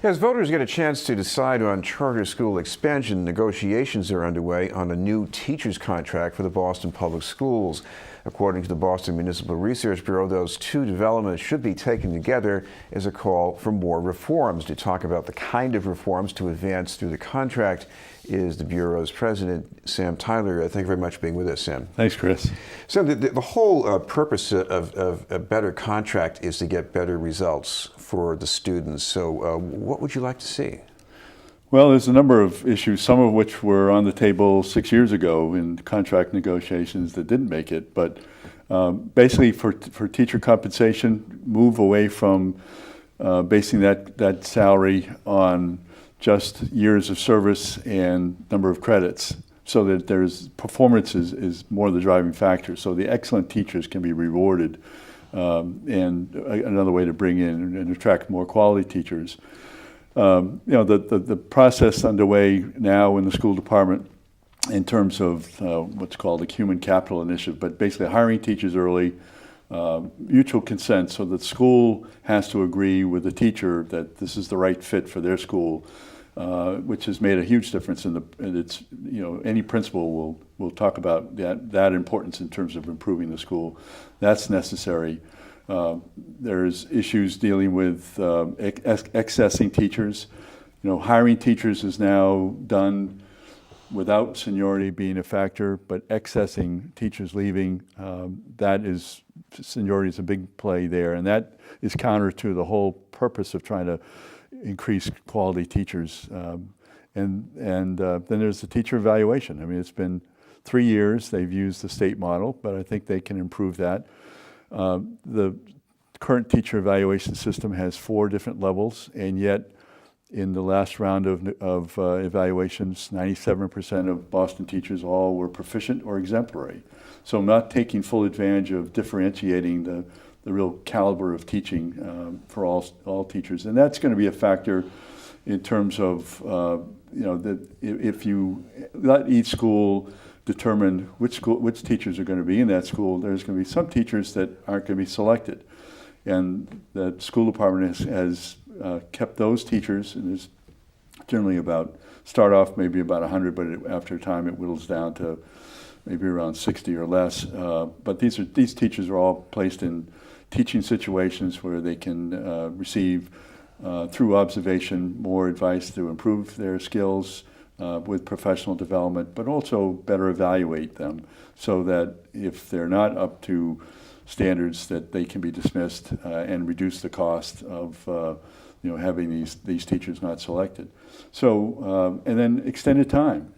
As voters get a chance to decide on charter school expansion, negotiations are underway on a new teacher's contract for the Boston Public Schools. According to the Boston Municipal Research Bureau, those two developments should be taken together as a call for more reforms. To talk about the kind of reforms to advance through the contract is the Bureau's president, Sam Tyler. Thank you very much for being with us, Sam. Thanks, Chris. So the whole purpose of a better contract is to get better results for the students. So what would you like to see? Well, there's a number of issues, some of which were on the table 6 years ago in contract negotiations that didn't make it. But basically for teacher compensation, move away from basing that salary on just years of service and number of credits, so that there's performance is more the driving factor. So the excellent teachers can be rewarded, and another way to bring in and attract more quality teachers. The process underway now in the school department in terms of what's called a human capital initiative, but basically hiring teachers early, mutual consent, so that the school has to agree with the teacher that this is the right fit for their school, which has made a huge difference in it's, any principal will talk about that importance in terms of improving the school. That's necessary. There's issues dealing with accessing teachers. Hiring teachers is now done without seniority being a factor, but accessing teachers leaving, seniority is a big play there, and that is counter to the whole purpose of trying to increase quality teachers. Then there's the teacher evaluation. I mean, it's been 3 years. They've used the state model, but I think they can improve that. The current teacher evaluation system has 4 different levels, and yet in the last round of evaluations, 97% of Boston teachers all were proficient or exemplary. So I'm not taking full advantage of differentiating the real caliber of teaching for all teachers, and that's going to be a factor in terms of that if you let each school determine which teachers are going to be in that school, there's going to be some teachers that aren't going to be selected. And the school department has kept those teachers, and there's generally start off maybe about 100, but after a time it whittles down to maybe around 60 or less. But these teachers are all placed in teaching situations where they can receive, through observation, more advice to improve their skills, with professional development, but also better evaluate them so that if they're not up to standards, that they can be dismissed and reduce the cost of having these teachers not selected. So and then extended time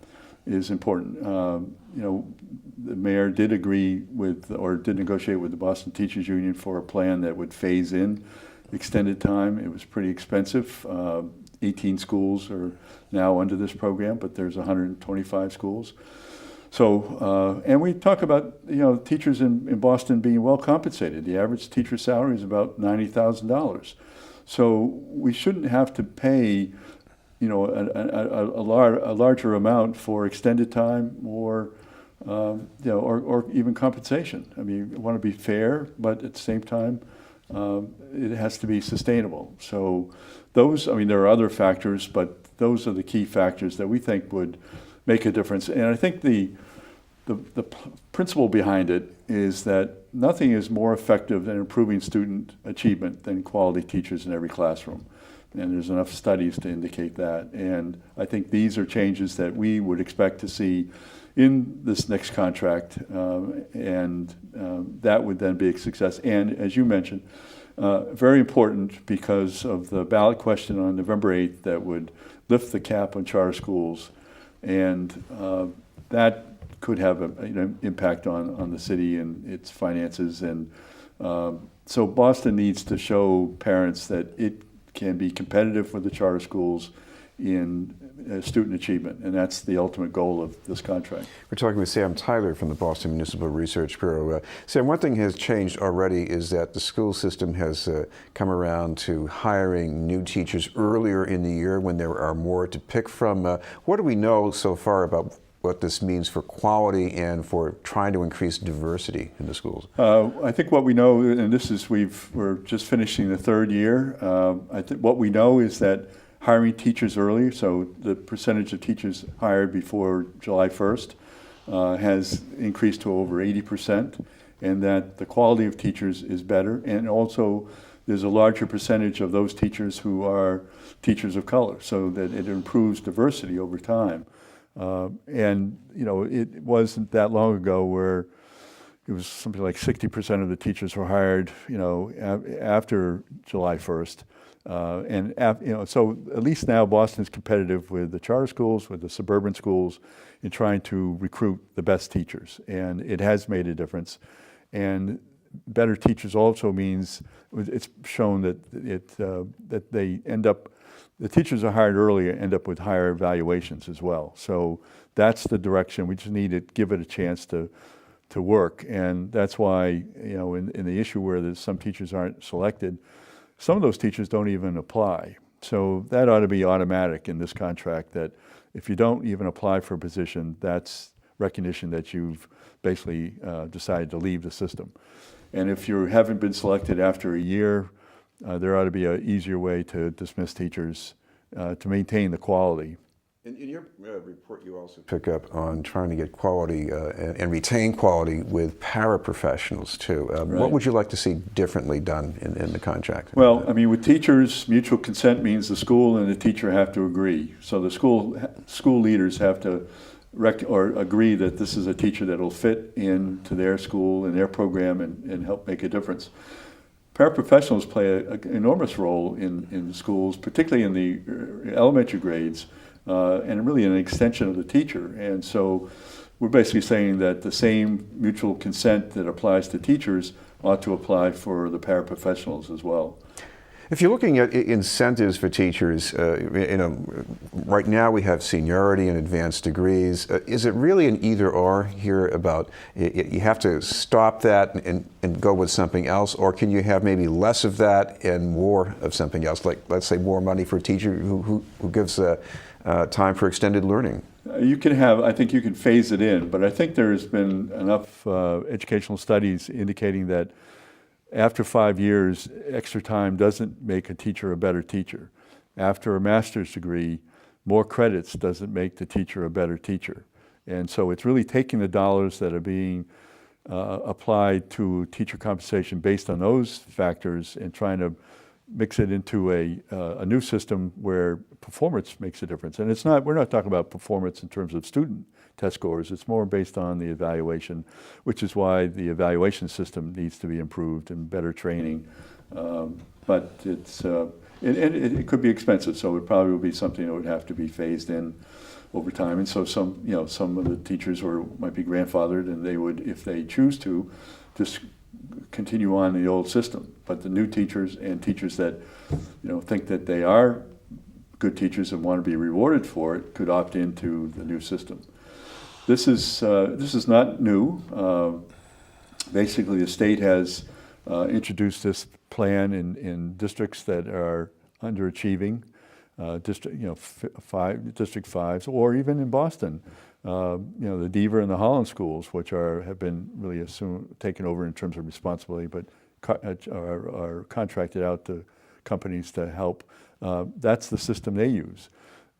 is important. The mayor did did negotiate with the Boston Teachers Union for a plan that would phase in extended time. It was pretty expensive. 18 schools are now under this program, but there's 125 schools. So, and we talk about, teachers in Boston being well compensated. The average teacher salary is about $90,000. So we shouldn't have to pay, a larger amount for extended time or even compensation. I mean, we want to be fair, but at the same time, it has to be sustainable. So there are other factors, but those are the key factors that we think would make a difference. And I think the principle behind it is that nothing is more effective than improving student achievement than quality teachers in every classroom. And there's enough studies to indicate that. And I think these are changes that we would expect to see in this next contract, and that would then be a success. And as you mentioned, very important because of the ballot question on November 8th that would lift the cap on charter schools, and that could have an impact on the city and its finances. And so Boston needs to show parents that it can be competitive with the charter schools in student achievement, and that's the ultimate goal of this contract. We're talking with Sam Tyler from the Boston Municipal Research Bureau. Sam, one thing has changed already is that the school system has come around to hiring new teachers earlier in the year when there are more to pick from. What do we know so far about what this means for quality and for trying to increase diversity in the schools? I think what we know, and we're just finishing the 3rd year. I think what we know is that hiring teachers early, so the percentage of teachers hired before July 1st has increased to over 80%, and that the quality of teachers is better, and also there's a larger percentage of those teachers who are teachers of color, so that it improves diversity over time. And you know, it wasn't that long ago where it was something like 60% of the teachers were hired, you know, after July 1st. You know, so at least now Boston's competitive with the charter schools, with the suburban schools, in trying to recruit the best teachers, and it has made a difference. And better teachers also means it's shown that that they end up, the teachers are hired earlier end up with higher evaluations as well. So that's the direction. We just need to give it a chance to work, and that's why, you know, in the issue where there's some teachers aren't selected, some of those teachers don't even apply. So that ought to be automatic in this contract, that if you don't even apply for a position, that's recognition that you've basically decided to leave the system. And if you haven't been selected after a year, there ought to be an easier way to dismiss teachers to maintain the quality. In your report, you also pick up on trying to get quality and retain quality with paraprofessionals too. Right. What would you like to see differently done in the contract? Well, I mean, with teachers, mutual consent means the school and the teacher have to agree. So the school leaders have to agree that this is a teacher that will fit into their school and their program and help make a difference. Paraprofessionals play an enormous role in schools, particularly in the elementary grades, and really an extension of the teacher. And so we're basically saying that the same mutual consent that applies to teachers ought to apply for the paraprofessionals as well. If you're looking at incentives for teachers, you know, right now we have seniority and advanced degrees. Is it really an either-or here about you have to stop that and go with something else, or can you have maybe less of that and more of something else, like let's say more money for a teacher who gives time for extended learning? You can have, I think you can phase it in, but I think there's been enough educational studies indicating that after 5 years, extra time doesn't make a teacher a better teacher. After a master's degree, more credits doesn't make the teacher a better teacher. And so it's really taking the dollars that are being applied to teacher compensation based on those factors and trying to mix it into a new system where performance makes a difference. And it's not, we're not talking about performance in terms of student test scores. It's more based on the evaluation, which is why the evaluation system needs to be improved and better training. But it's, it could be expensive, so it probably would be something that would have to be phased in over time. And so some, you know, some of the teachers might be grandfathered, and they would, if they choose to, just continue on the old system. But the new teachers and teachers that, you know, think that they are good teachers and want to be rewarded for it could opt into the new system. This is not new. Basically, the state has introduced this plan in districts that are underachieving, District 5s, or even in Boston. You know, the Deaver and the Holland schools, which have been really taken over in terms of responsibility, but are contracted out to companies to help. That's the system they use.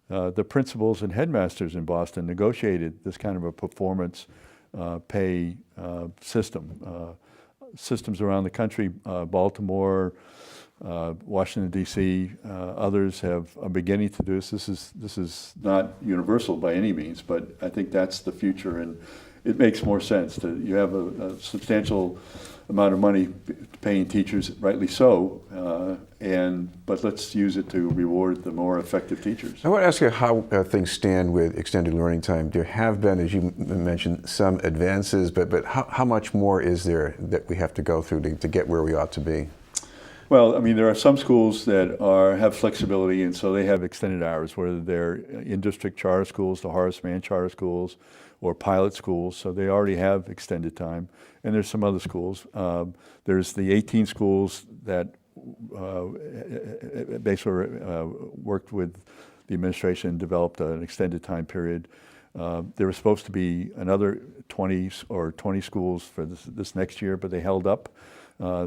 The principals and headmasters in Boston negotiated this kind of a performance pay system. Systems around the country, Baltimore, Washington, D.C., others are beginning to do this. This is not universal by any means, but I think that's the future, and it makes more sense. You have a substantial amount of money paying teachers, rightly so, but let's use it to reward the more effective teachers. I want to ask you how things stand with extended learning time. There have been, as you mentioned, some advances, but how much more is there that we have to go through to get where we ought to be? Well, I mean, there are some schools that have flexibility, and so they have extended hours, whether they're in-district charter schools, the Horace Mann charter schools, or pilot schools, so they already have extended time. And there's some other schools. There's the 18 schools that basically worked with the administration and developed an extended time period. There was supposed to be another 20 schools for this next year, but they held up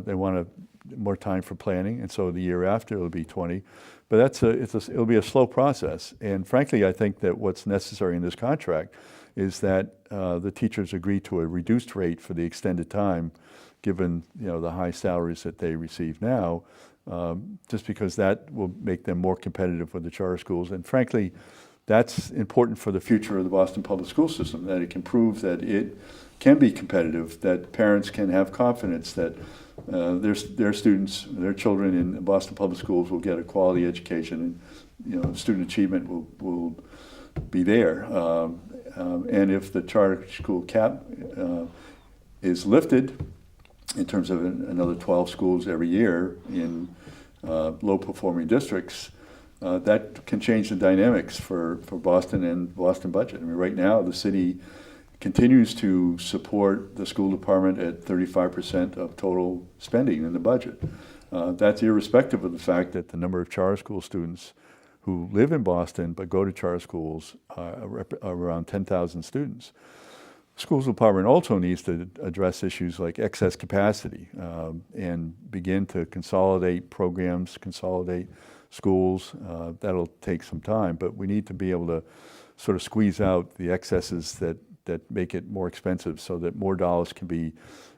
They want more time for planning, and so the year after it'll be 20. But it'll be a slow process. And frankly, I think that what's necessary in this contract is that the teachers agree to a reduced rate for the extended time, given the high salaries that they receive now, just because that will make them more competitive with the charter schools. And frankly, that's important for the future of the Boston public school system, that it can prove that it can be competitive, that parents can have confidence that their students, their children in Boston public schools will get a quality education, and student achievement will be there. And if the charter school cap is lifted in terms of another 12 schools every year in low-performing districts, that can change the dynamics for Boston and Boston budget. I mean, right now, the city continues to support the school department at 35% of total spending in the budget. That's irrespective of the fact that the number of charter school students who live in Boston but go to charter schools are around 10,000 students. The schools department also needs to address issues like excess capacity and begin to consolidate programs, consolidate schools. That'll take some time, but we need to be able to sort of squeeze out the excesses that make it more expensive so that more dollars can be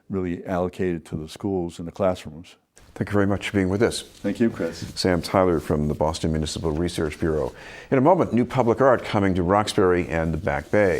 really allocated to the schools and the classrooms. Thank you very much for being with us. Thank you, Chris. Sam Tyler from the Boston Municipal Research Bureau. In a moment, new public art coming to Roxbury and the Back Bay.